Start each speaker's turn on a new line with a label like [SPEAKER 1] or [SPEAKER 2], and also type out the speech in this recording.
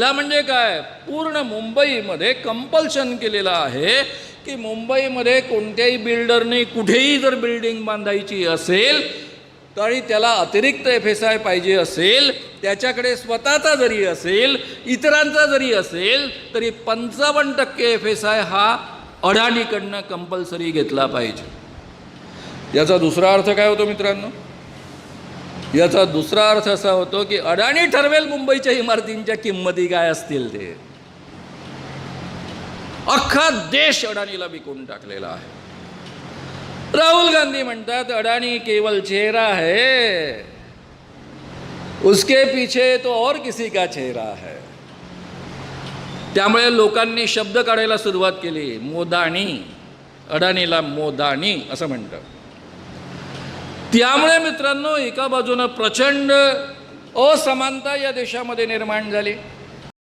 [SPEAKER 1] म्हणजे काय, पूर्ण मुंबईमध्ये कंपल्शन केलेलं आहे की मुंबईमध्ये कोणत्याही बिल्डरने कुठेही जर बिल्डिंग बांधायची असेल तरी त्याला अतिरिक्त FSI पाहिजे असेल, त्याच्याकडे स्वतःचा जरी असेल इतरांचा जरी असेल तरी 55% FSI हा अडाणीकडनं कंपल्सरी घेतला पाहिजे। याचा दुसरा अर्थ काय होतो मित्रांनो? याचा दुसरा अर्थ असा होतो की अडाणी ठरवेल मुंबईच्या इमारतींच्या किंमती काय असतील ते। अख्खा देश अडाणीला विकून टाकलेला आहे। राहुल गांधी म्हणतात अडाणी केवल चेहरा है, उसके पीछे तो और किसी का चेहरा है। त्यामुळे लोकांनी शब्द काढायला सुरुवात केली, मोदाणी, अडाणीला मोदाणी असं म्हणतात। त्यामुळे मित्रांनो एका बाजूने प्रचंड असमानता या देशामध्ये निर्माण झाली।